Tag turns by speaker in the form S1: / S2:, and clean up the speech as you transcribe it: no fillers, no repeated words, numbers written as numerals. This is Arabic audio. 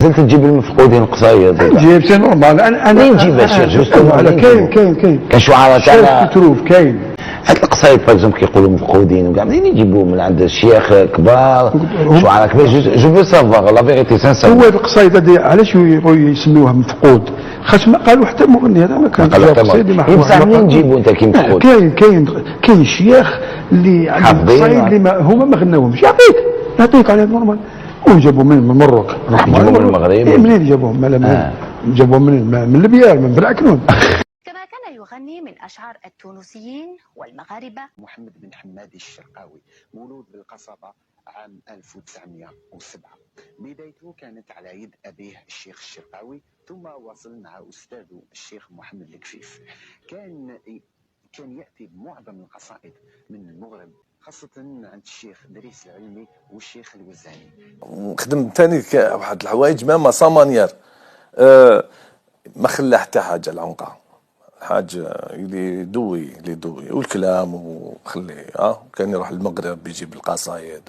S1: زلت تجيب المفقودين قصايد؟
S2: نجيب سي نورمال. انا
S1: منين نجيب هادشي جوستومون؟
S2: على كاين
S1: كان شعراء تاعنا
S2: تروف كاين
S1: هاد القصايد باغ كيقولوا مفقودين وكاع منين يجيبوهم؟ من عند الشيخ كبار شعراء كبار؟ جو فو سافوار لا فيغيتي سانسير.
S2: هو القصايد هذه علاش يسميوها مفقود؟ خاطر ما قالوا حتى مغني هذا ما كان قصيدي
S1: محفوظ. بصح منين نجيبوا انت كي مفقود؟
S2: كاين شيخ اللي عندهم قصايد اللي هما ما غناوهمش. يعطيك على نورمال. وجابوا من المروك
S1: جابوا من المغرب.
S2: منين جابوهم؟ جابوهم من ليبيا، من بلعكنون.
S3: كما كان يغني من أشعار التونسيين والمغاربة.
S4: محمد بن حماد الشرقاوي مولود بالقصبة عام 1907. بدايته كانت على يد أبيه الشيخ الشرقاوي، ثم وصل مع أستاذه الشيخ محمد الكفيف. كان يأتي بمعظم القصائد من المغرب، خاصة عند الشيخ دريس العلمي والشيخ الوزاني.
S5: خدم ثاني واحد الحوايج ما سامانير ما خلى حتى حاجة العنقة حاجة اللي يدوي والكلام وخليه كان يروح المغرب يجيب القصايد.